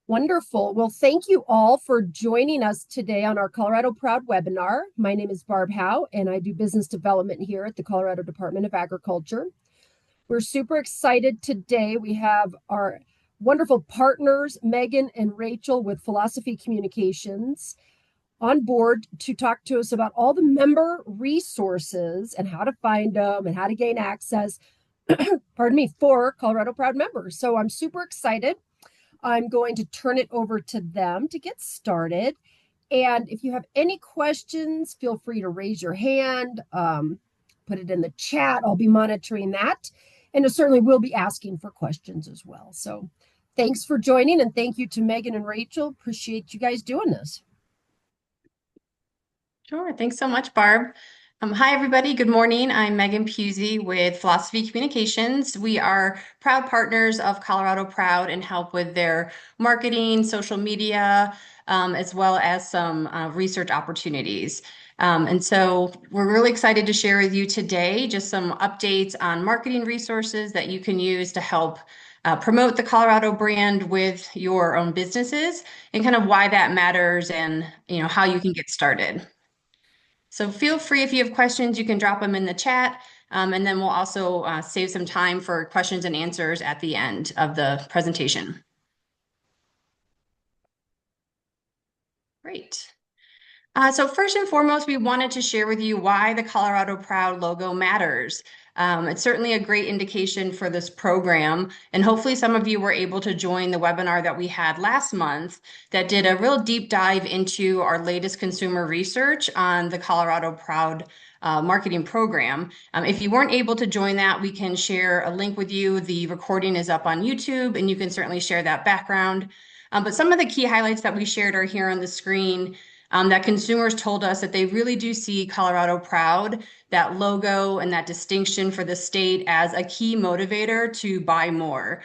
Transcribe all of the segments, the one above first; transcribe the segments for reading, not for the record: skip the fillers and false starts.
Wonderful. Well, thank you all for joining us today on our Colorado Proud webinar. My name is Barb Howe, and I do business development here at the Colorado Department of Agriculture. We're super excited today. We have our wonderful partners, Megan and Rachel with Philosophy Communications, on board to talk to us about all the member resources and how to find them and how to gain access, pardon me, for Colorado Proud members. So I'm super excited. I'm going to turn it over to them to get started. And if you have any questions, feel free to raise your hand, put it in the chat. I'll be monitoring that. And I certainly will be asking for questions as well. So thanks for joining, and thank you to Megan and Rachel. Appreciate you guys doing this. Sure. Thanks so much, Barb. Hi, everybody. Good morning. I'm Megan Pusey with Philosophy Communications. We are proud partners of Colorado Proud and help with their marketing, social media, as well as some research opportunities. And so we're really excited to share with you today just some updates on marketing resources that you can use to help promote the Colorado brand with your own businesses and kind of why that matters and how you can get started. So feel free, if you have questions, you can drop them in the chat, and then we'll also save some time for questions and answers at the end of the presentation. Great. So first and foremost, we wanted to share with you why the Colorado Proud logo matters. It's certainly a great indication for this program, and hopefully some of you were able to join the webinar that we had last month that did a real deep dive into our latest consumer research on the Colorado Proud marketing program. If you weren't able to join that, we can share a link with you. The recording is up on YouTube, and you can certainly share that background. But some of the key highlights that we shared are here on the screen. That consumers told us that they really do see Colorado Proud, that logo and that distinction for the state as a key motivator to buy more.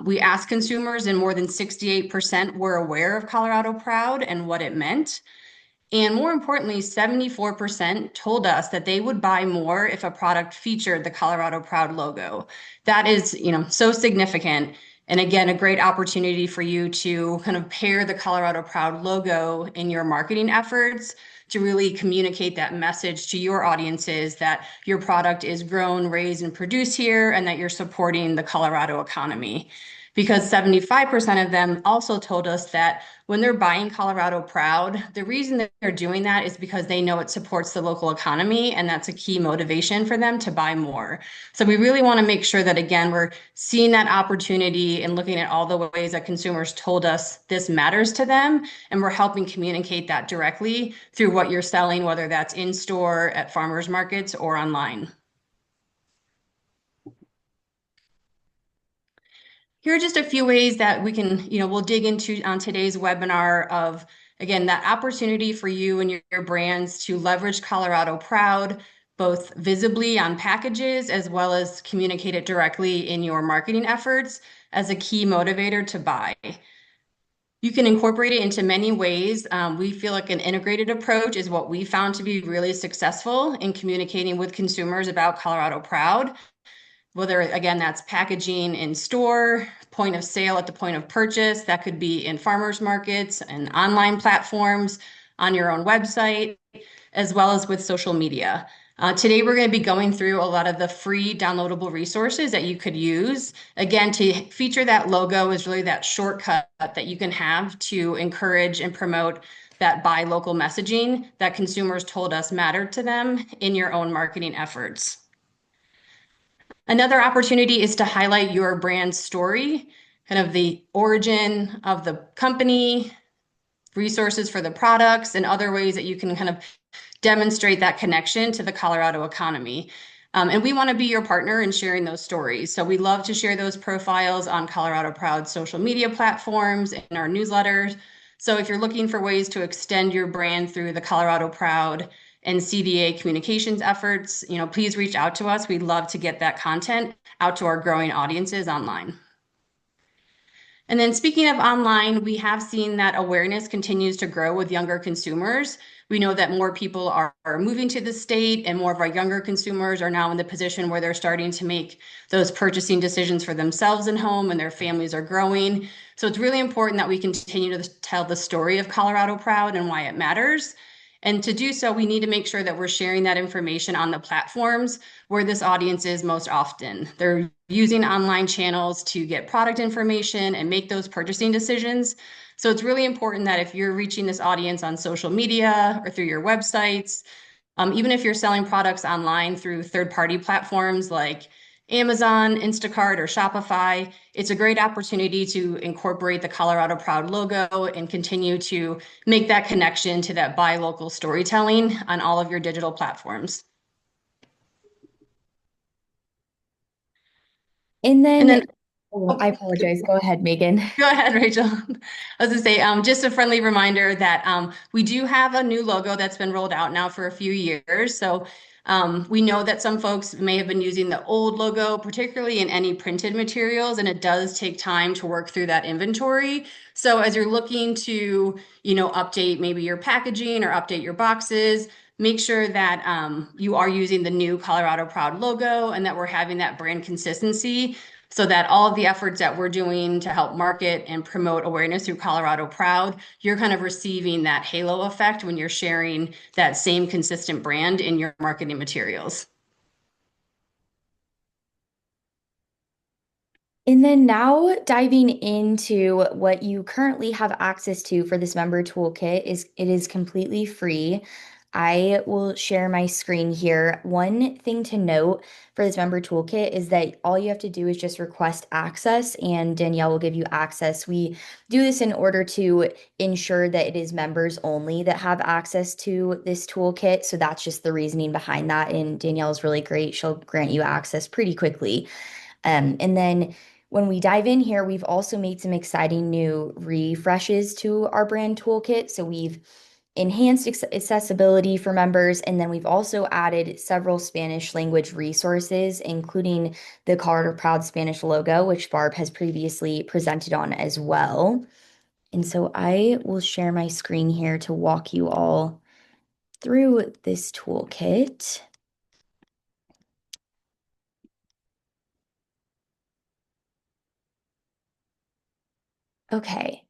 We asked consumers and more than 68% were aware of Colorado Proud and what it meant. And more importantly, 74% told us that they would buy more if a product featured the Colorado Proud logo. That is, so significant. And again, a great opportunity for you to kind of pair the Colorado Proud logo in your marketing efforts to really communicate that message to your audiences that your product is grown, raised, and produced here, and that you're supporting the Colorado economy. Because 75% of them also told us that when they're buying Colorado Proud, the reason that they're doing that is because they know it supports the local economy, and that's a key motivation for them to buy more. So we really want to make sure that, again, we're seeing that opportunity and looking at all the ways that consumers told us this matters to them, and we're helping communicate that directly through what you're selling, whether that's in store, at farmers markets, or online. Here are just a few ways that we can, we'll dig into on today's webinar of, again, that opportunity for you and your brands to leverage Colorado Proud, both visibly on packages as well as communicate it directly in your marketing efforts as a key motivator to buy. You can incorporate it into many ways. We feel like an integrated approach is what we found to be really successful in communicating with consumers about Colorado Proud. Whether, again, that's packaging in store, point of sale at the point of purchase, that could be in farmers markets and online platforms, on your own website, as well as with social media. Today, we're going to be going through a lot of the free downloadable resources that you could use. Again, to feature that logo is really that shortcut that you can have to encourage and promote that buy local messaging that consumers told us mattered to them in your own marketing efforts. Another opportunity is to highlight your brand story, kind of the origin of the company, resources for the products, and other ways that you can kind of demonstrate that connection to the Colorado economy. And we want to be your partner in sharing those stories. So we love to share those profiles on Colorado Proud social media platforms and our newsletters. So if you're looking for ways to extend your brand through the Colorado Proud and CDA communications efforts, please reach out to us. We'd love to get that content out to our growing audiences online. And then speaking of online, we have seen that awareness continues to grow with younger consumers. We know that more people are moving to the state, and more of our younger consumers are now in the position where they're starting to make those purchasing decisions for themselves and home, and their families are growing. So it's really important that we continue to tell the story of Colorado Proud and why it matters. And to do so, we need to make sure that we're sharing that information on the platforms where this audience is most often. They're using online channels to get product information and make those purchasing decisions. So it's really important that if you're reaching this audience on social media or through your websites, even if you're selling products online through third-party platforms like Amazon, Instacart, or Shopify, it's a great opportunity to incorporate the Colorado Proud logo and continue to make that connection to that buy local storytelling on all of your digital platforms. And And then, then, oh, oh, I apologize. Go ahead, Megan. go ahead, Rachel. I was gonna say, just a friendly reminder that we do have a new logo that's been rolled out now for a few years. So we know that some folks may have been using the old logo, particularly in any printed materials, and it does take time to work through that inventory. So as you're looking to, update maybe your packaging or update your boxes, make sure that you are using the new Colorado Proud logo and that we're having that brand consistency so that all of the efforts that we're doing to help market and promote awareness through Colorado Proud, you're kind of receiving that halo effect when you're sharing that same consistent brand in your marketing materials. And then now diving into what you currently have access to for this member toolkit is it is completely free. I will share my screen here. One thing to note for this member toolkit is that all you have to do is just request access and Danielle will give you access. We do this in order to ensure that it is members only that have access to this toolkit. So that's just the reasoning behind that. And Danielle is really great. She'll grant you access pretty quickly. And then when we dive in here, we've also made some exciting new refreshes to our brand toolkit. So we've enhanced accessibility for members, and then we've also added several Spanish language resources, including the Colorado Proud Spanish logo, which Barb has previously presented on as well. And so I will share my screen here to walk you all through this toolkit. Okay.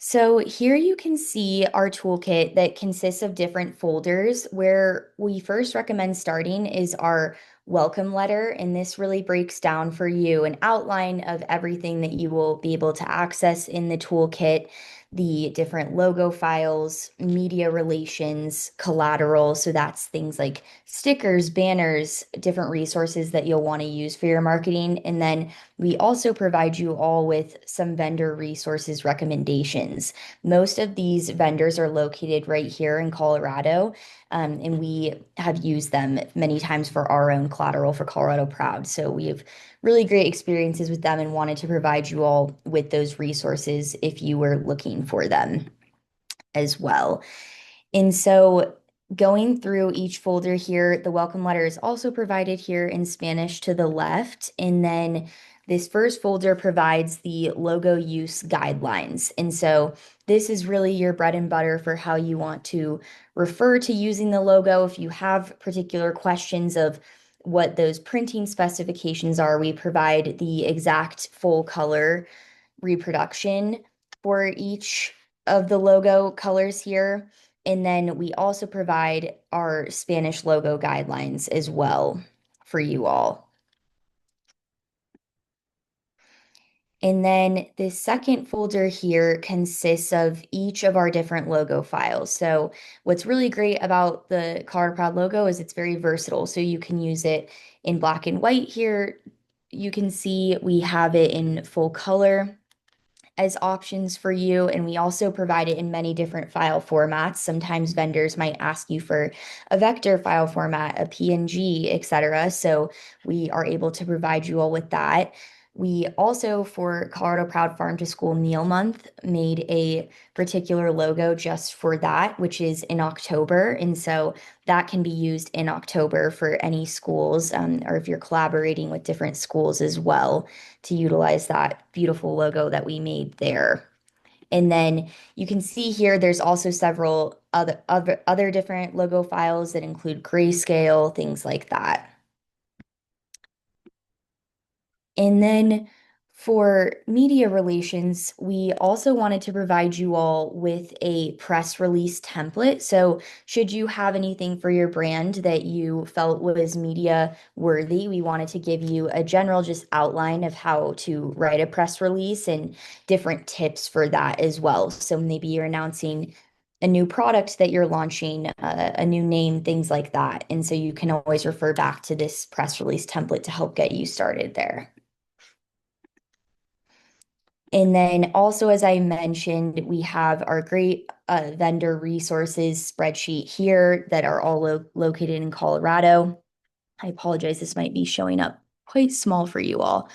So here you can see our toolkit that consists of different folders. Where we first recommend starting is our welcome letter, and this really breaks down for you an outline of everything that you will be able to access in the toolkit, the different logo files, media relations, collateral. So that's things like stickers, banners, different resources that you'll want to use for your marketing. And then we also provide you all with some vendor resources recommendations. Most of these vendors are located right here in Colorado, and we have used them many times for our own collateral for Colorado Proud. So we have really great experiences with them and wanted to provide you all with those resources if you were looking for them as well. And so going through each folder here, the welcome letter is also provided here in Spanish to the left. And then this first folder provides the logo use guidelines. And so this is really your bread and butter for how you want to refer to using the logo. If you have particular questions of what those printing specifications are, we provide the exact full color reproduction for each of the logo colors here. And then we also provide our Spanish logo guidelines as well for you all. And then the second folder here consists of each of our different logo files. So what's really great about the Colorado Proud logo is it's very versatile. So you can use it in black and white here. You can see we have it in full color as options for you. And we also provide it in many different file formats. Sometimes vendors might ask you for a vector file format, a PNG, etc. So we are able to provide you all with that. We also, for Colorado Proud Farm to School Meal Month, made a particular logo just for that, which is in October. And so that can be used in October for any schools, or if you're collaborating with different schools as well, to utilize that beautiful logo that we made there. And then you can see here, there's also several other different logo files that include grayscale, things like that. And then for media relations, we also wanted to provide you all with a press release template. So, should you have anything for your brand that you felt was media worthy, we wanted to give you a general just outline of how to write a press release and different tips for that as well. So, maybe you're announcing a new product that you're launching, a new name, things like that. And so, you can always refer back to this press release template to help get you started there. And then also, as I mentioned, we have our great vendor resources spreadsheet here that are all located in Colorado. I apologize, this might be showing up quite small for you all.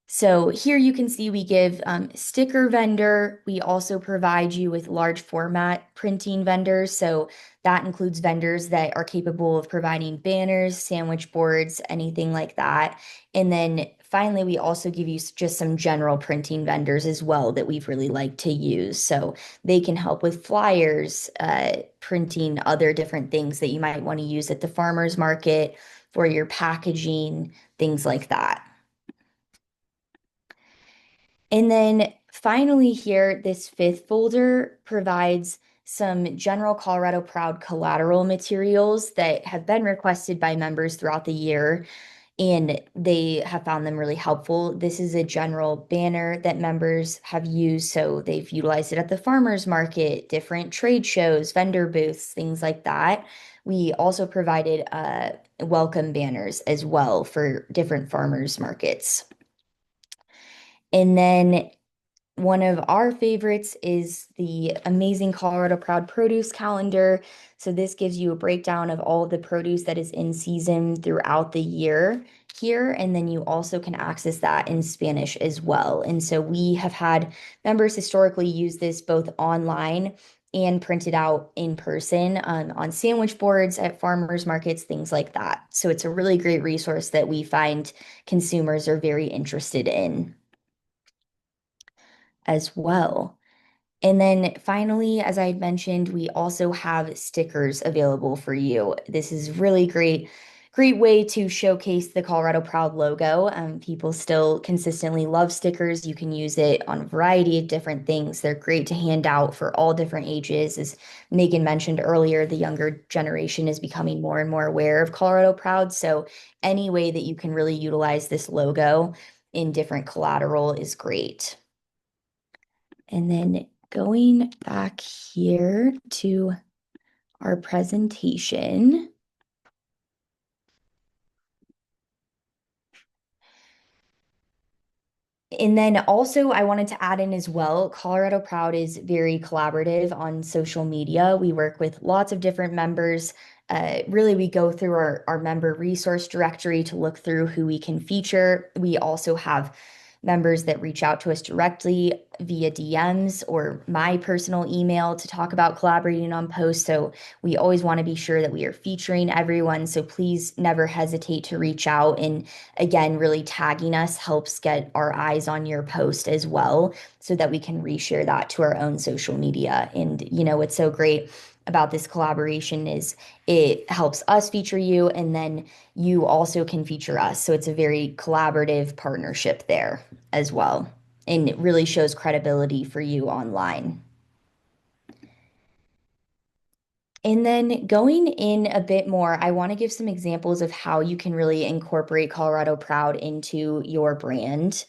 So here you can see we give sticker vendor. We also provide you with large format printing vendors. So that includes vendors that are capable of providing banners, sandwich boards, anything like that. And then finally, we also give you just some general printing vendors as well that we've really liked to use. So they can help with flyers, printing other different things that you might want to use at the farmer's market for your packaging, things like that. And then finally here, this fifth folder provides some general Colorado Proud collateral materials that have been requested by members throughout the year, and they have found them really helpful. This is a general banner that members have used, so they've utilized it at the farmers market, different trade shows, vendor booths, things like that. We also provided welcome banners as well for different farmers markets. And then one of our favorites is the amazing Colorado Proud Produce Calendar. So this gives you a breakdown of all of the produce that is in season throughout the year here. And then you also can access that in Spanish as well. And so we have had members historically use this both online and printed out in person on sandwich boards at farmers markets, things like that. So it's a really great resource that we find consumers are very interested in as well. And then finally, as I had mentioned, we also have stickers available for you. This is really great way to showcase the Colorado Proud logo. People still consistently love stickers. You can use it on a variety of different things. They're great to hand out for all different ages. As Megan mentioned earlier, the younger generation is becoming more and more aware of Colorado Proud. So any way that you can really utilize this logo in different collateral is great. And then going back here to our presentation. And then also, I wanted to add in as well, Colorado Proud is very collaborative on social media. We work with lots of different members. Really, we go through our member resource directory to look through who we can feature. We also have members that reach out to us directly via DMs or my personal email to talk about collaborating on posts. So we always want to be sure that we are featuring everyone. So please never hesitate to reach out. And again, really tagging us helps get our eyes on your post as well so that we can reshare that to our own social media. And what's so great about this collaboration is it helps us feature you, and then you also can feature us. So it's a very collaborative partnership there as well. And it really shows credibility for you online. And then going in a bit more, I want to give some examples of how you can really incorporate Colorado Proud into your brand.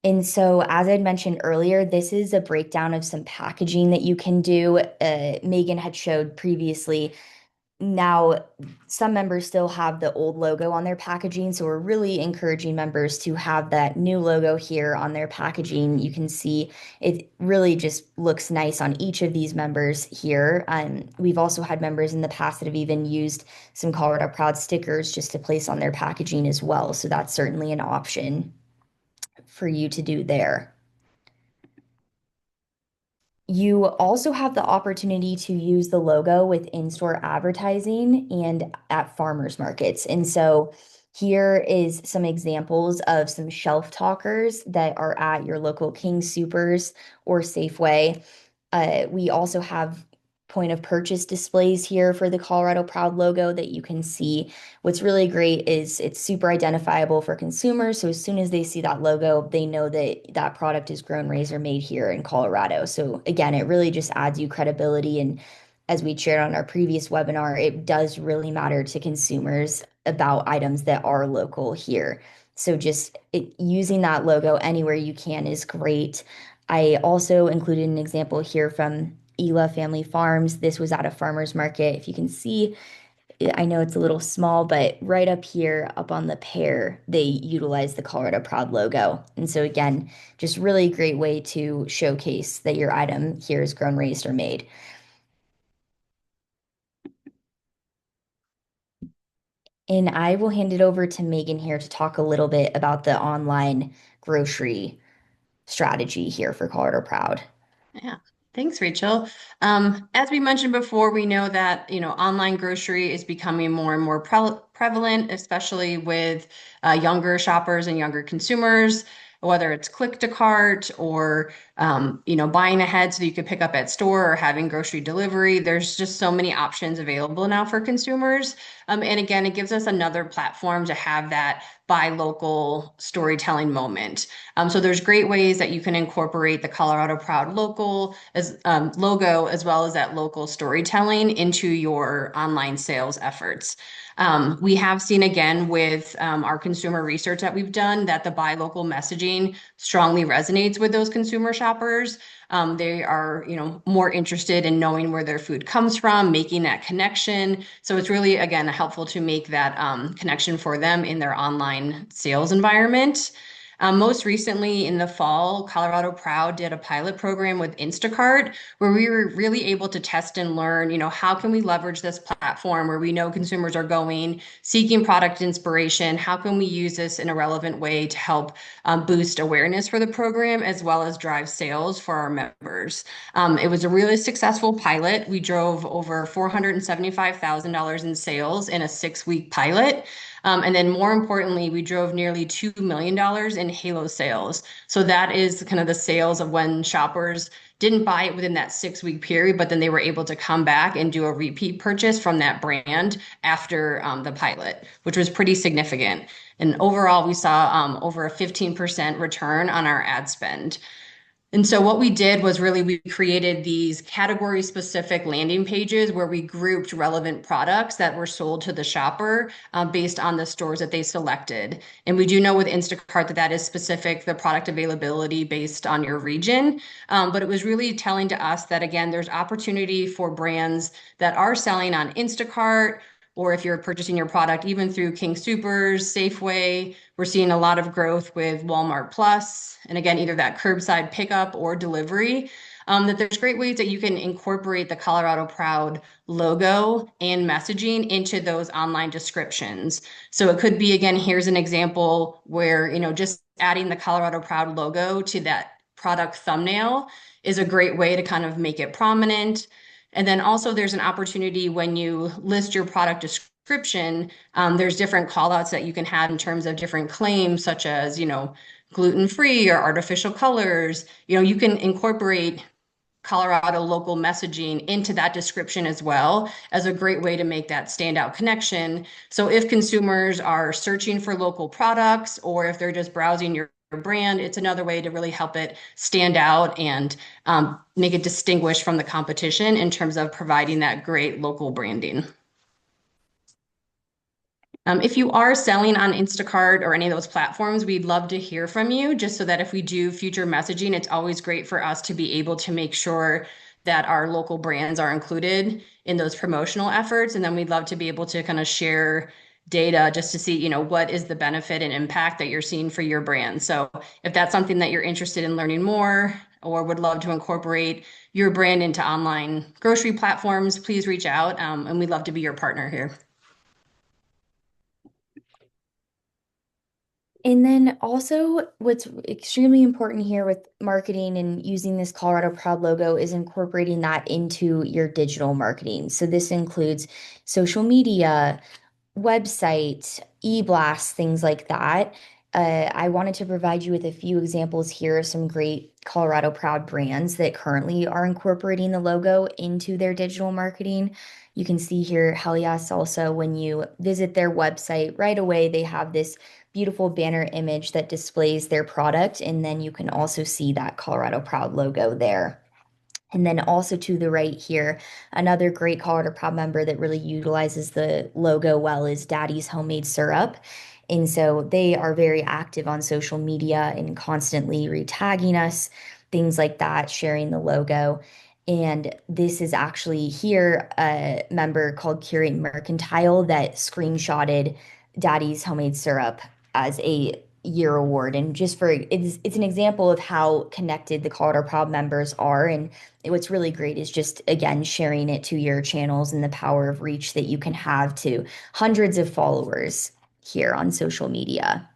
And so, as I'd mentioned earlier, this is a breakdown of some packaging that you can do. Megan had showed previously Now, some members still have the old logo on their packaging, so we're really encouraging members to have that new logo here on their packaging. You can see it really just looks nice on each of these members here. We've also had members in the past that have even used some Colorado Proud stickers just to place on their packaging as well. So that's certainly an option for you to do there. You also have the opportunity to use the logo with in-store advertising and at farmers markets. And so here is some examples of some shelf talkers that are at your local King Soopers or Safeway. We also have point of purchase displays here for the Colorado Proud logo that you can see. What's really great is it's super identifiable for consumers. So as soon as they see that logo, they know that that product is grown, raised, or made here in Colorado. So again, it really just adds you credibility. And as we shared on our previous webinar, it does really matter to consumers about items that are local here. So just using that logo anywhere you can is great. I also included an example here from Ela Family Farms. This was at a farmer's market. If you can see, I know it's a little small, but right up here, up on the pear, they utilize the Colorado Proud logo. And so again, just really great way to showcase that your item here is grown, raised, or made. And I will hand it over to Megan here to talk a little bit about the online grocery strategy here for Colorado Proud. Yeah, thanks, Rachel. As we mentioned before, we know that, online grocery is becoming more and more prevalent, especially with younger shoppers and younger consumers, whether it's click to cart or, buying ahead so that you could pick up at store or having grocery delivery. There's just so many options available now for consumers. And again, it gives us another platform to have that buy local storytelling moment. So there's great ways that you can incorporate the Colorado Proud local as logo as well as that local storytelling into your online sales efforts. We have seen again with our consumer research that we've done that the buy local messaging strongly resonates with those consumer shoppers. They are, more interested in knowing where their food comes from, making that connection. So it's really, again, helpful to make that connection for them in their online sales environment. Most recently in the fall, Colorado Proud did a pilot program with Instacart where we were really able to test and learn, how can we leverage this platform where we know consumers are going, seeking product inspiration? How can we use this in a relevant way to help boost awareness for the program as well as drive sales for our members? It was a really successful pilot. We drove over $475,000 in sales in a 6-week pilot. And then more importantly, we drove nearly $2 million in Halo sales. So that is kind of the sales of when shoppers didn't buy it within that 6-week period, but then they were able to come back and do a repeat purchase from that brand after the pilot, which was pretty significant. And overall, we saw over a 15% return on our ad spend. And so what we did was really we created these category specific landing pages where we grouped relevant products that were sold to the shopper based on the stores that they selected. And we do know with Instacart that that is specific, the product availability based on your region. But it was really telling to us that, again, there's opportunity for brands that are selling on Instacart, or if you're purchasing your product even through King Soopers, Safeway, we're seeing a lot of growth with Walmart Plus, and again, either that curbside pickup or delivery. That there's great ways that you can incorporate the Colorado Proud logo and messaging into those online descriptions. So it could be, again, here's an example where, just adding the Colorado Proud logo to that product thumbnail is a great way to kind of make it prominent. And then also there's an opportunity when you list your product description, there's different call outs that you can have in terms of different claims, such as, gluten-free or artificial colors. You can incorporate Colorado local messaging into that description as well as a great way to make that standout connection. So if consumers are searching for local products or if they're just browsing your brand, it's another way to really help it stand out and make it distinguished from the competition in terms of providing that great local branding. If you are selling on Instacart or any of those platforms, we'd love to hear from you just so that if we do future messaging, it's always great for us to be able to make sure that our local brands are included in those promotional efforts. And then we'd love to be able to kind of share data just to see, what is the benefit and impact that you're seeing for your brand. So if that's something that you're interested in learning more or would love to incorporate your brand into online grocery platforms, please reach out. And we'd love to be your partner here. And then also, what's extremely important here with marketing and using this Colorado Proud logo is incorporating that into your digital marketing. So this includes social media, website, e-blasts, things like that. I wanted to provide you with a few examples here of some great Colorado Proud brands that currently are incorporating the logo into their digital marketing. You can see here, Hell Yes, also when you visit their website, right away they have this beautiful banner image that displays their product, and then you can also see that Colorado Proud logo there. And then also to the right here, another great Colorado Proud member that really utilizes the logo well is Daddy's Homemade Syrup. And so they are very active on social media and constantly retagging us, things like that, sharing the logo. And this is actually here a member called Curate Mercantile that screenshotted Daddy's Homemade Syrup as a year award. And just for it's an example of how connected the Colorado Proud members are. And what's really great is just, again, sharing it to your channels and the power of reach that you can have to hundreds of followers here on social media.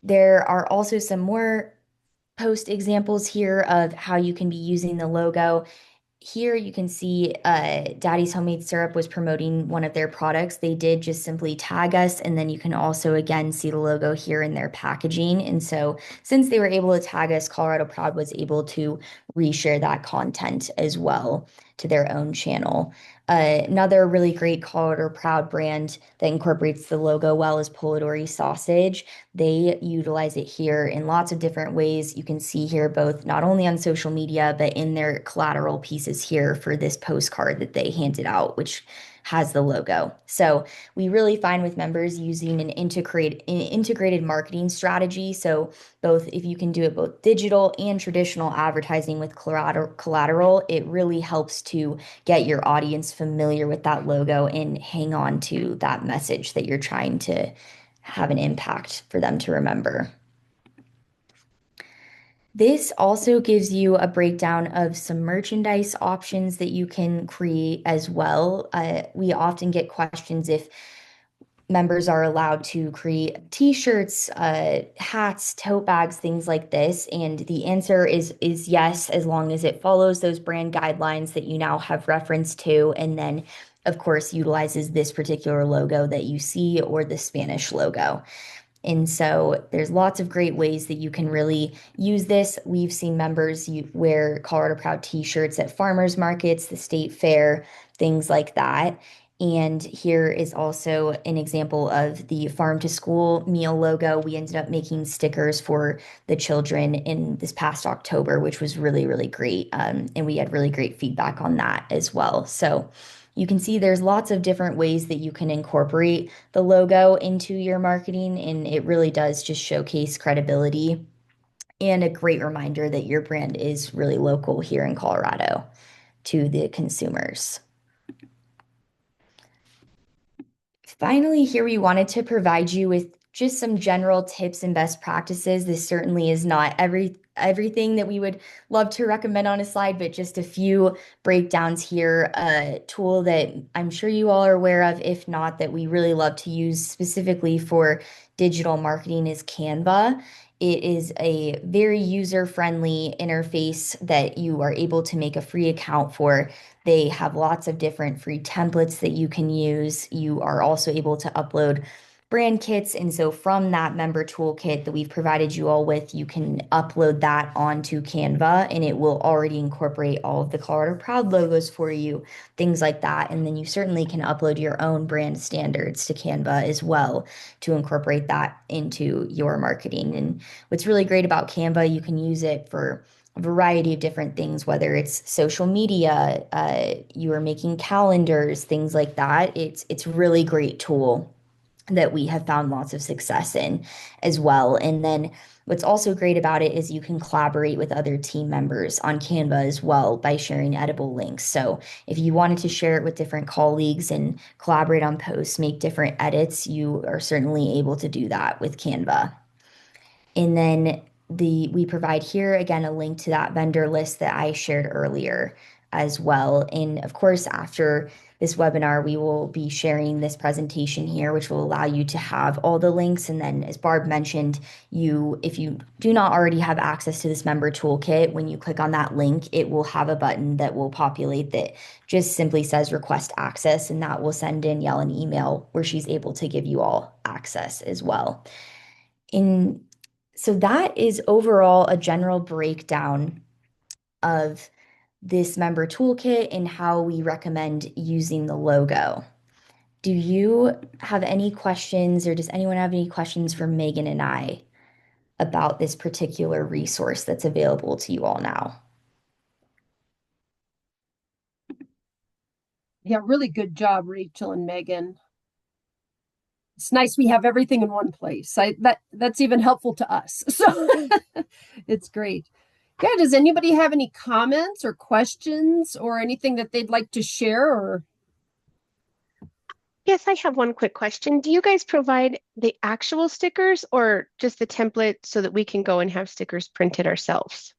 There are also some more post examples here of how you can be using the logo. Here you can see Daddy's Homemade Syrup was promoting one of their products. They did just simply tag us, and then you can also again see the logo here in their packaging. And so since they were able to tag us, Colorado Proud was able to reshare that content as well to their own channel. Another really great Colorado Proud brand that incorporates the logo well is Polidori Sausage. They utilize it here in lots of different ways. You can see here both not only on social media, but in their collateral pieces here for this postcard that they handed out, which has the logo. So we really find with members using an integrated marketing strategy. So both if you can do it both digital and traditional advertising with collateral, it really helps to get your audience familiar with that logo and hang on to that message that you're trying to have an impact for them to remember. This also gives you a breakdown of some merchandise options that you can create as well. We often get questions if members are allowed to create t-shirts, hats, tote bags, things like this. And the answer is yes, as long as it follows those brand guidelines that you now have reference to, and then of course utilizes this particular logo that you see or the Spanish logo. And so there's lots of great ways that you can really use this. We've seen members wear Colorado Proud t-shirts at farmers markets, the state fair, things like that. And here is also an example of the farm to school meal logo. We ended up making stickers for the children in this past October, which was really, really great. And we had really great feedback on that as well. So you can see there's lots of different ways that you can incorporate the logo into your marketing, and it really does just showcase credibility and a great reminder that your brand is really local here in Colorado to the consumers. Finally, here we wanted to provide you with just some general tips and best practices. This certainly is not everything that we would love to recommend on a slide, but just a few breakdowns here. A tool that I'm sure you all are aware of, if not, that we really love to use specifically for digital marketing is Canva. It is a very user-friendly interface that you are able to make a free account for. They have lots of different free templates that you can use. You are also able to upload brand kits. And so from that member toolkit that we've provided you all with, you can upload that onto Canva and it will already incorporate all of the Colorado Proud logos for you, things like that. And then you certainly can upload your own brand standards to Canva as well to incorporate that into your marketing. And what's really great about Canva, you can use it for a variety of different things, whether it's social media, you are making calendars, things like that. It's a really great tool that we have found lots of success in as well. And then what's also great about it is you can collaborate with other team members on Canva as well by sharing edible links. So if you wanted to share it with different colleagues and collaborate on posts, make different edits, you are certainly able to do that with Canva. And then we provide here again a link to that vendor list that I shared earlier as well. And of course, after this webinar, we will be sharing this presentation here, which will allow you to have all the links. And then, as Barb mentioned, if you do not already have access to this member toolkit, when you click on that link, it will have a button that will populate that just simply says request access, and that will send Danielle an email where she's able to give you all access as well. So that is overall a general breakdown of this member toolkit and how we recommend using the logo. Do you have any questions, or does anyone have any questions for Megan and I about this particular resource that's available to you all now? Yeah, really good job, Rachel and Megan. It's nice we have everything in one place. That's even helpful to us. So it's great. Yeah, does anybody have any comments or questions or anything that they'd like to share? Or Yes, I have one quick question. Do you guys provide the actual stickers or just the template so that we can go and have stickers printed ourselves?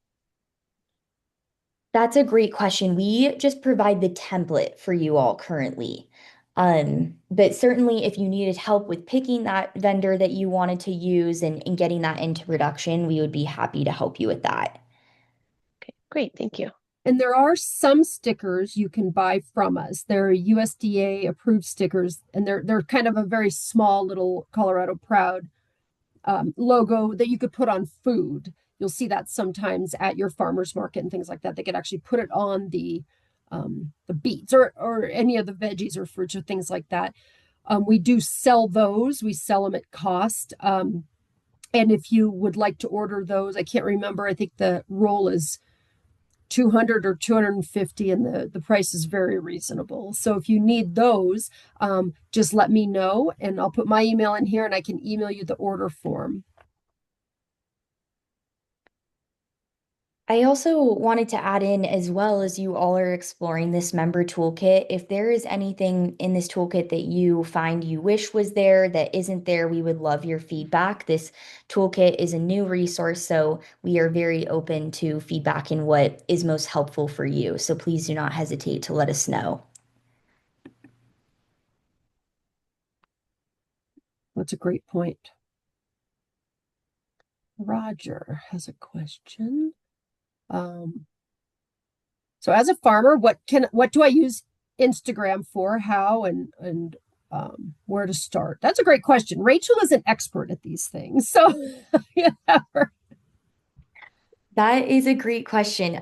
That's a great question. We just provide the template for you all currently. But certainly if you needed help with picking that vendor that you wanted to use and getting that into production, we would be happy to help you with that. Okay, great. Thank you. and there are some stickers you can buy from us. They're USDA approved stickers, and they're kind of a very small little Colorado Proud logo that you could put on food. You'll see that sometimes at your farmers market and things like that. They could actually put it on the beets or any of the veggies or fruits or things like that. We do sell those. We sell them at cost. And if you would like to order those, I can't remember. I think the roll is 200 or 250, and the price is very reasonable. So if you need those, just let me know, and I'll put my email in here, and I can email you the order form. I also wanted to add in, as well as you all are exploring this member toolkit, if there is anything in this toolkit that you find you wish was there that isn't there, we would love your feedback. This toolkit is a new resource, so we are very open to feedback in what is most helpful for you. So please do not hesitate to let us know. That's a great point. Roger has a question. So as a farmer, what do I use Instagram for? How and where to start? That's a great question. Rachel is an expert at these things. So yeah. That is a great question.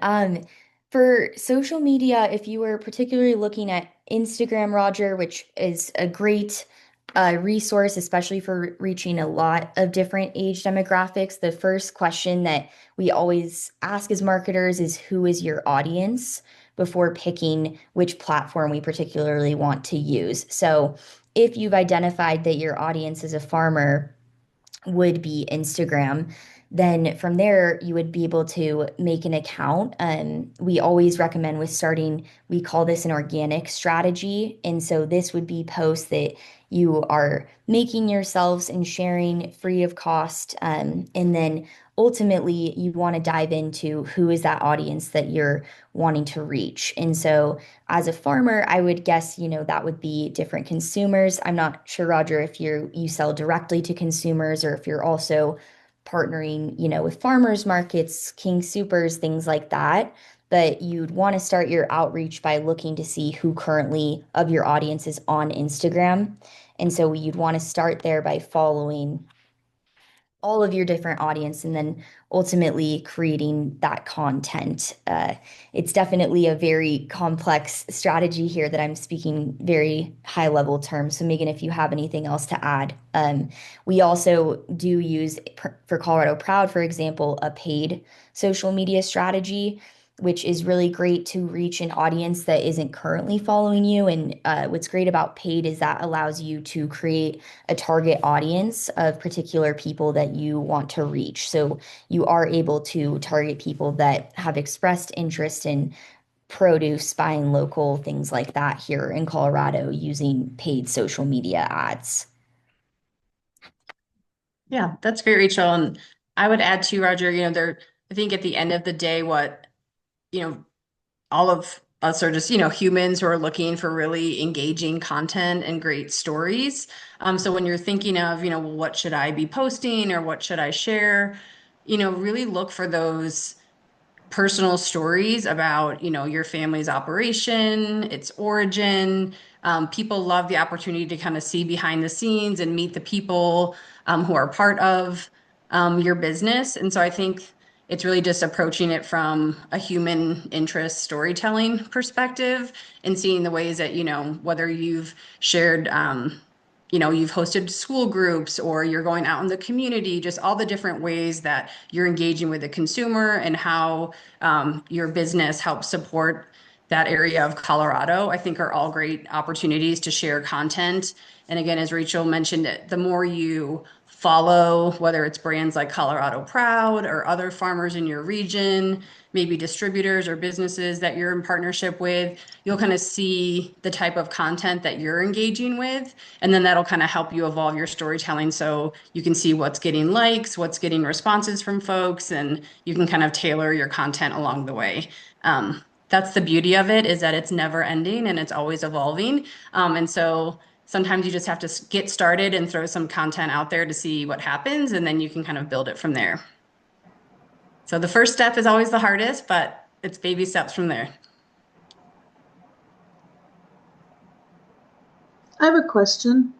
For social media, if you were particularly looking at Instagram, Roger, which is a great resource, especially for reaching a lot of different age demographics, the first question that we always ask as marketers is, who is your audience, before picking which platform we particularly want to use. So if you've identified that your audience as a farmer would be Instagram, then from there you would be able to make an account. We always recommend with starting, we call this an organic strategy. And so this would be posts that you are making yourselves and sharing free of cost. And then ultimately you want to dive into who is that audience that you're wanting to reach. And so as a farmer, I would guess, that would be different consumers. I'm not sure, Roger, if you sell directly to consumers or if you're also partnering, with farmers markets, King Supers, things like that. But you'd want to start your outreach by looking to see who currently of your audience is on Instagram. And so you'd want to start there by following all of your different audience and then ultimately creating that content. It's definitely a very complex strategy here that I'm speaking very high level terms. So Megan, if you have anything else to add, we also do use for Colorado Proud, for example, a paid social media strategy which is really great to reach an audience that isn't currently following you. And what's great about paid is that allows you to create a target audience of particular people that you want to reach. So you are able to target people that have expressed interest in produce, buying local, things like that here in Colorado using paid social media ads. Yeah, that's great, Rachel. And I would add to Roger, I think at the end of the day, what, all of us are just, humans who are looking for really engaging content and great stories. So when you're thinking of, well, what should I be posting or what should I share, really look for those personal stories about your family's operation, its origin. People love the opportunity to kind of see behind the scenes and meet the people who are part of your business. And so I think it's really just approaching it from a human interest storytelling perspective and seeing the ways that whether you've shared you've hosted school groups or you're going out in the community, just all the different ways that you're engaging with the consumer and how your business helps support that area of Colorado, I think are all great opportunities to share content. And again, as Rachel mentioned, the more you follow, whether it's brands like Colorado Proud or other farmers in your region, maybe distributors or businesses that you're in partnership with, you'll kind of see the type of content that you're engaging with. And then that'll kind of help you evolve your storytelling so you can see what's getting likes, what's getting responses from folks, and you can kind of tailor your content along the way. That's the beauty of it, is that it's never ending and it's always evolving. And so sometimes you just have to get started and throw some content out there to see what happens, and then you can kind of build it from there. So the first step is always the hardest, but it's baby steps from there. I have a question.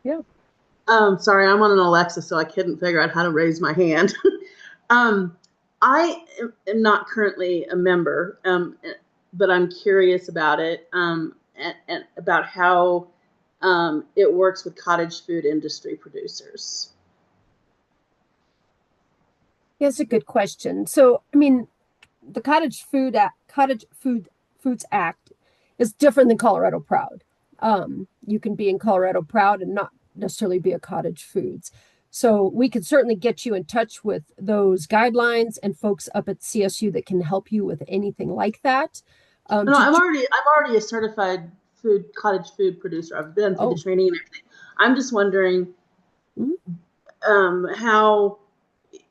Yeah. Sorry, I'm on an Alexa, so I couldn't figure out how to raise my hand. I am not currently a member, but I'm curious about it, and about how it works with cottage food industry producers. Yeah, that's a good question. So, I mean, the Cottage Foods Act is different than Colorado Proud. You can be in Colorado Proud and not necessarily be a Cottage Foods. So we could certainly get you in touch with those guidelines and folks up at CSU that can help you with anything like that. No, I'm already a certified cottage food producer. I've been through the training and everything. I'm just wondering how,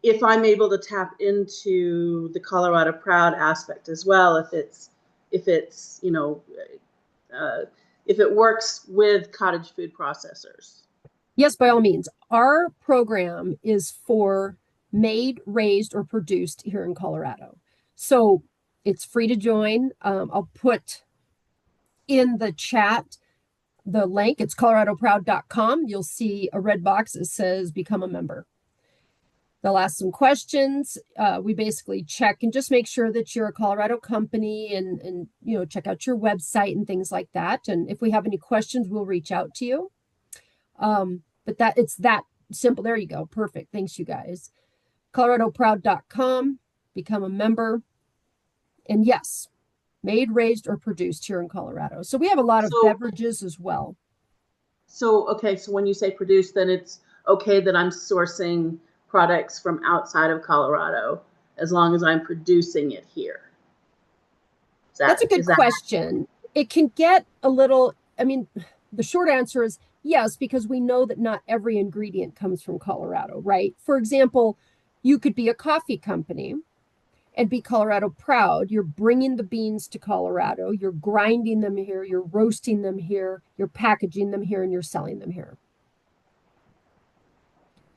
if I'm able to tap into the Colorado Proud aspect as well, if it works with cottage food processors. Yes, by all means. Our program is for made, raised, or produced here in Colorado. So it's free to join. I'll put in the chat the link. It's coloradoproud.com. You'll see a red box that says become a member. They'll ask some questions. We basically check and just make sure that you're a Colorado company and check out your website and things like that. And if we have any questions, we'll reach out to you. But it's that simple. There you go. Perfect. Thanks, you guys. coloradoproud.com. Become a member. And yes, made, raised, or produced here in Colorado. So we have a lot of beverages as well. So when you say produce, then it's okay that I'm sourcing products from outside of Colorado as long as I'm producing it here. That's a good question. It can get a little, the short answer is yes, because we know that not every ingredient comes from Colorado, right? For example, you could be a coffee company and be Colorado Proud. You're bringing the beans to Colorado, you're grinding them here, you're roasting them here, you're packaging them here, and you're selling them here.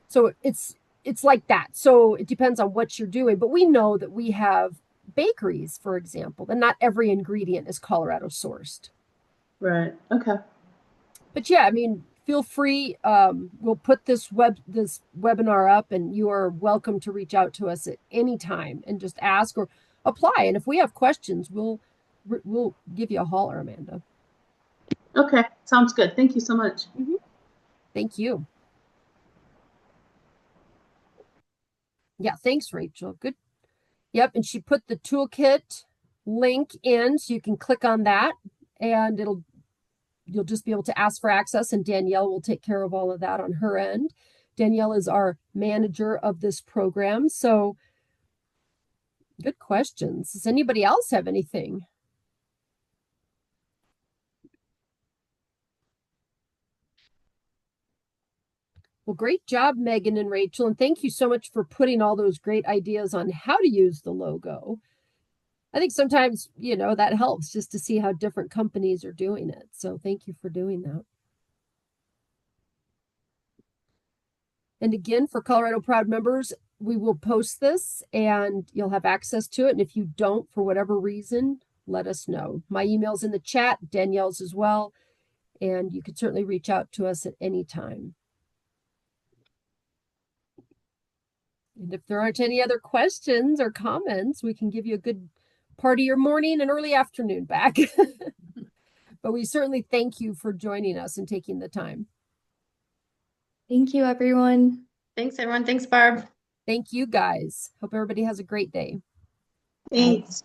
So it's like that. So it depends on what you're doing, but we know that we have bakeries, for example, and not every ingredient is Colorado sourced. Right. Okay. But yeah, feel free. We'll put this webinar up, and you are welcome to reach out to us at any time and just ask or apply. And if we have questions, we'll give you a holler, Amanda. Okay, sounds good. Thank you so much. Mm-hmm. Thank you. Yeah, thanks, Rachel. Good. Yep, and she put the toolkit link in, so you can click on that, and you'll just be able to ask for access, and Danielle will take care of all of that on her end. Danielle is our manager of this program. So good questions. Does anybody else have anything? Well, great job, Megan and Rachel. And thank you so much for putting all those great ideas on how to use the logo. I think sometimes, that helps just to see how different companies are doing it. So thank you for doing that. And again, for Colorado Proud members, we will post this and you'll have access to it. And if you don't, for whatever reason, let us know. My email's in the chat, Danielle's as well. And you can certainly reach out to us at any time. And if there aren't any other questions or comments, we can give you a good part of your morning and early afternoon back. But we certainly thank you for joining us and taking the time. Thank you, everyone. Thanks, everyone. Thanks, Barb. Thank you, guys. Hope everybody has a great day. Thanks.